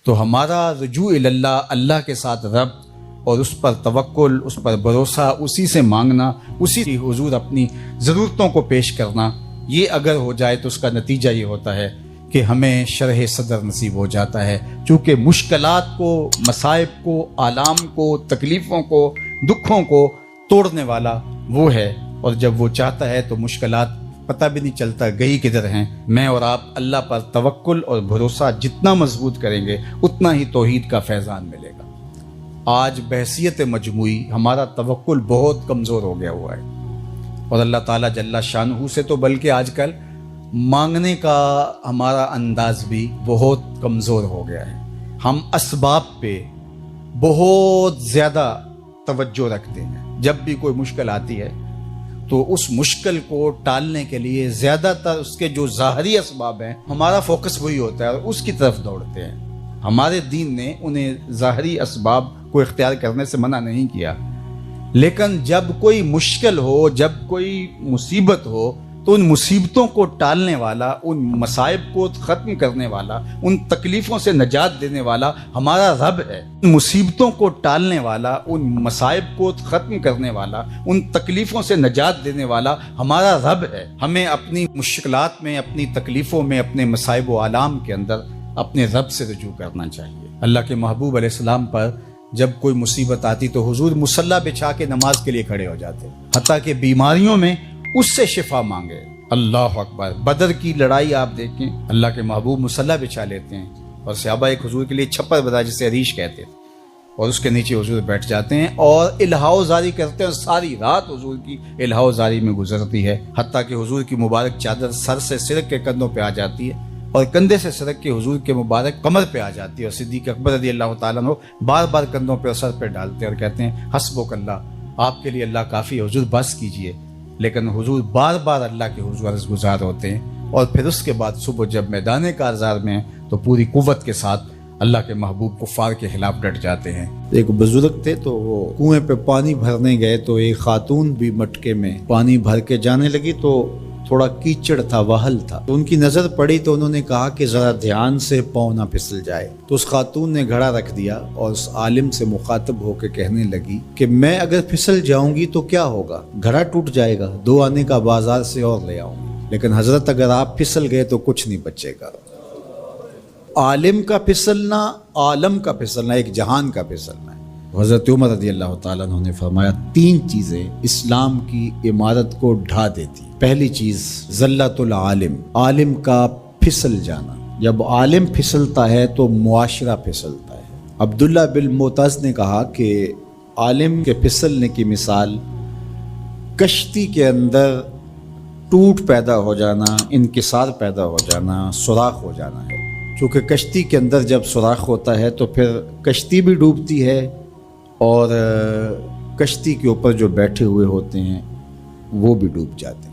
تو ہمارا رجوع اللہ، اللہ کے ساتھ ربط اور اس پر توکل، اس پر بھروسہ، اسی سے مانگنا، اسی کی حضور اپنی ضرورتوں کو پیش کرنا، یہ اگر ہو جائے تو اس کا نتیجہ یہ ہوتا ہے کہ ہمیں شرح صدر نصیب ہو جاتا ہے، چونکہ مشکلات کو، مصائب کو، آلام کو، تکلیفوں کو، دکھوں کو توڑنے والا وہ ہے، اور جب وہ چاہتا ہے تو مشکلات پتہ بھی نہیں چلتا گئی کدھر ہیں۔ میں اور آپ اللہ پر توکل اور بھروسہ جتنا مضبوط کریں گے اتنا ہی توحید کا فیضان ملے گا۔ آج بحیثیت مجموعی ہمارا توکل بہت کمزور ہو گیا ہوا ہے، اور اللہ تعالیٰ جل شانہ سے تو بلکہ آج کل مانگنے کا ہمارا انداز بھی بہت کمزور ہو گیا ہے۔ ہم اسباب پہ بہت زیادہ توجہ رکھتے ہیں، جب بھی کوئی مشکل آتی ہے تو اس مشکل کو ٹالنے کے لیے زیادہ تر اس کے جو ظاہری اسباب ہیں ہمارا فوکس وہی ہوتا ہے اور اس کی طرف دوڑتے ہیں۔ ہمارے دین نے انہیں ظاہری اسباب کو اختیار کرنے سے منع نہیں کیا، لیکن جب کوئی مشکل ہو، جب کوئی مصیبت ہو تو ان مصیبتوں کو ٹالنے والا، ان مصائب کو ختم کرنے والا، ان تکلیفوں سے نجات دینے والا ہمارا رب ہے۔ ان مصیبتوں کو ٹالنے والا، ان مصائب کو ختم کرنے والا، ان تکلیفوں سے نجات دینے والا ہمارا رب ہے۔ ہمیں اپنی مشکلات میں، اپنی تکلیفوں میں، اپنے مصائب و آلام کے اندر اپنے رب سے رجوع کرنا چاہیے۔ اللہ کے محبوب علیہ السلام پر جب کوئی مصیبت آتی تو حضور مصلی بچھا کے نماز کے لیے کھڑے ہو جاتے، حتیٰ کہ بیماریوں میں اس سے شفا مانگے۔ اللہ اکبر! بدر کی لڑائی آپ دیکھیں، اللہ کے محبوب مصلی بچھا لیتے ہیں اور صحابہ ایک حضور کے لیے چھپر بنا جسے ریش کہتے تھے، اور اس کے نیچے حضور بیٹھ جاتے ہیں اور الہاء زاری کرتے ہیں، اور ساری رات حضور کی الہاء زاری میں گزرتی ہے، حتیٰ کہ حضور کی مبارک چادر سر سے سرک کے کندھوں پہ آ جاتی ہے اور کندھے سے سرک کے حضور کے مبارک کمر پہ آ جاتی ہے، اور صدیق اکبر رضی اللہ تعالیٰ عنہ بار بار کندھوں پہ اور سر پہ ڈالتے ہیں اور کہتے ہیں حسبک اللہ، آپ کے لیے اللہ کافی ہے، حضور بس کیجئے۔ لیکن حضور بار بار اللہ کے حضور عرض گزار ہوتے ہیں، اور پھر اس کے بعد صبح جب میدان کارزار میں ہیں تو پوری قوت کے ساتھ اللہ کے محبوب کفار کے خلاف ڈٹ جاتے ہیں۔ ایک بزرگ تھے تو وہ کنویں پہ پانی بھرنے گئے تو ایک خاتون بھی مٹکے میں پانی بھر کے جانے لگی، تو تھوڑا کیچڑ تھا، وہل تھا، تو ان کی نظر پڑی تو انہوں نے کہا کہ ذرا دھیان سے پاؤں نہ پھسل جائے، تو اس خاتون نے گھڑا رکھ دیا اور اس عالم سے مخاطب ہو کے کہنے لگی کہ میں اگر پھسل جاؤں گی تو کیا ہوگا، گھڑا ٹوٹ جائے گا، 2 آنے کا بازار سے اور لے آؤں گی، لیکن حضرت اگر آپ پھسل گئے تو کچھ نہیں بچے گا۔ عالم کا پھسلنا، عالم کا پھسلنا، ایک جہان کا پھسلنا ہے۔ حضرت عمر رضی اللہ تعالیٰ عنہ نے فرمایا 3 چیزیں اسلام کی عمارت کو ڈھا دیتی۔ پہلی چیز زلت العالم، عالم کا پھسل جانا۔ جب عالم پھسلتا ہے تو معاشرہ پھسلتا ہے۔ عبداللہ بن معتز نے کہا کہ عالم کے پھسلنے کی مثال کشتی کے اندر ٹوٹ پیدا ہو جانا، انکسار پیدا ہو جانا، سوراخ ہو جانا ہے۔ چونکہ کشتی کے اندر جب سوراخ ہوتا ہے تو پھر کشتی بھی ڈوبتی ہے اور کشتی کے اوپر جو بیٹھے ہوئے ہوتے ہیں وہ بھی ڈوب جاتے ہیں۔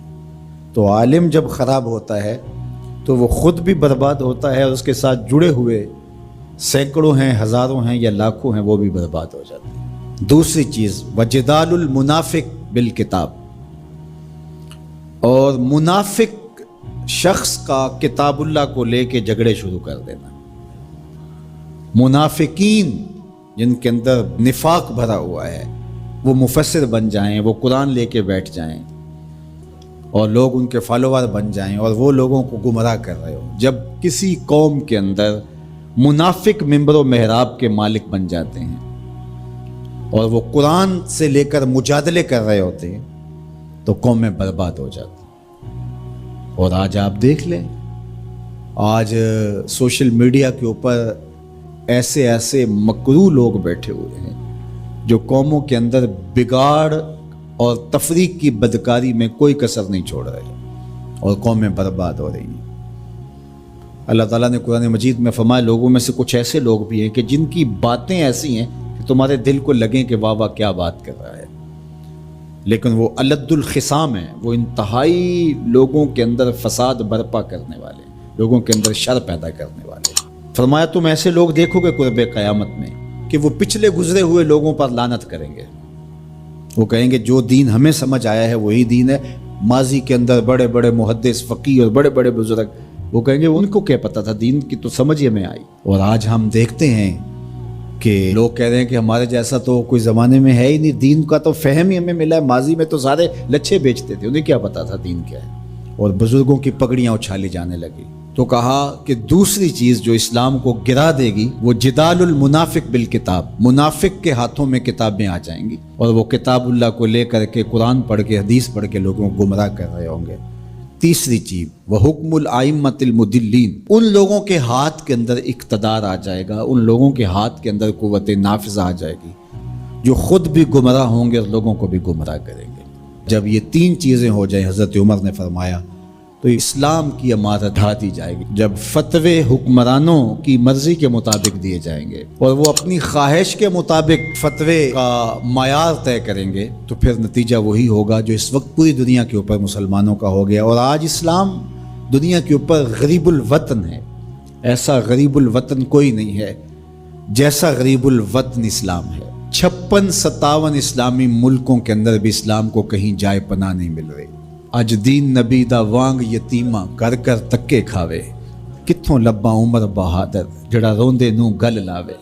تو عالم جب خراب ہوتا ہے تو وہ خود بھی برباد ہوتا ہے اور اس کے ساتھ جڑے ہوئے سینکڑوں ہیں، ہزاروں ہیں یا لاکھوں ہیں، وہ بھی برباد ہو جاتے ہیں۔ دوسری چیز وجدال المنافق بالکتاب، اور منافق شخص کا کتاب اللہ کو لے کے جھگڑے شروع کر دینا۔ منافقین جن کے اندر نفاق بھرا ہوا ہے وہ مفسر بن جائیں، وہ قرآن لے کے بیٹھ جائیں اور لوگ ان کے فالوور بن جائیں اور وہ لوگوں کو گمراہ کر رہے ہو۔ جب کسی قوم کے اندر منافق ممبر و محراب کے مالک بن جاتے ہیں اور وہ قرآن سے لے کر مجادلے کر رہے ہوتے ہیں تو قومیں برباد ہو جاتی ہیں۔ اور آج آپ دیکھ لیں، آج سوشل میڈیا کے اوپر ایسے ایسے مکروہ لوگ بیٹھے ہوئے ہیں جو قوموں کے اندر بگاڑ اور تفریق کی بدکاری میں کوئی کسر نہیں چھوڑ رہے اور قومیں برباد ہو رہی ہیں۔ اللہ تعالیٰ نے قرآن مجید میں فرمایا لوگوں میں سے کچھ ایسے لوگ بھی ہیں کہ جن کی باتیں ایسی ہیں کہ تمہارے دل کو لگیں کہ واہ واہ کیا بات کر رہا ہے، لیکن وہ الد الخصام ہیں، وہ انتہائی لوگوں کے اندر فساد برپا کرنے والے، لوگوں کے اندر شر پیدا کرنے والے۔ فرمایا تم ایسے لوگ دیکھو گے قرب قیامت میں کہ وہ پچھلے گزرے ہوئے لوگوں پر لعنت کریں گے، وہ کہیں گے جو دین ہمیں سمجھ آیا ہے وہی دین ہے۔ ماضی کے اندر بڑے بڑے محدث، فقیہ اور بڑے بڑے بزرگ وہ کہیں گے ان کو کیا پتا تھا، دین کی تو سمجھ ہمیں آئی۔ اور آج ہم دیکھتے ہیں کہ لوگ کہہ رہے ہیں کہ ہمارے جیسا تو کوئی زمانے میں ہے ہی نہیں، دین کا تو فہم ہی ہمیں ملا ہے، ماضی میں تو سارے لچھے بیچتے تھے، انہیں کیا پتا تھا دین کیا ہے، اور بزرگوں کی پگڑیاں اچھالی جانے لگی۔ تو کہا کہ دوسری چیز جو اسلام کو گرا دے گی وہ جدال المنافق بالکتاب، منافق کے ہاتھوں میں کتابیں آ جائیں گی اور وہ کتاب اللہ کو لے کر کے قرآن پڑھ کے حدیث پڑھ کے لوگوں کو گمراہ کر رہے ہوں گے۔ تیسری چیز وہ حکم الائمۃ المدلین، ان لوگوں کے ہاتھ کے اندر اقتدار آ جائے گا، ان لوگوں کے ہاتھ کے اندر قوت نافذہ آ جائے گی جو خود بھی گمراہ ہوں گے اور لوگوں کو بھی گمراہ کریں گے۔ جب یہ تین چیزیں ہو جائیں، حضرت عمر نے فرمایا، تو اسلام کی عمارت ڈھا دی جائے گی۔ جب فتوے حکمرانوں کی مرضی کے مطابق دیے جائیں گے اور وہ اپنی خواہش کے مطابق فتوے کا معیار طے کریں گے تو پھر نتیجہ وہی ہوگا جو اس وقت پوری دنیا کے اوپر مسلمانوں کا ہو گیا۔ اور آج اسلام دنیا کے اوپر غریب الوطن ہے، ایسا غریب الوطن کوئی نہیں ہے جیسا غریب الوطن اسلام ہے۔ 56-57 اسلامی ملکوں کے اندر بھی اسلام کو کہیں جائے پناہ نہیں مل رہی۔ اج دین نبی دا وانگ یتیماں کر کر تکے کھاوے، کتھوں لباں عمر بہادر جڑا روندے نوں گل لاوے۔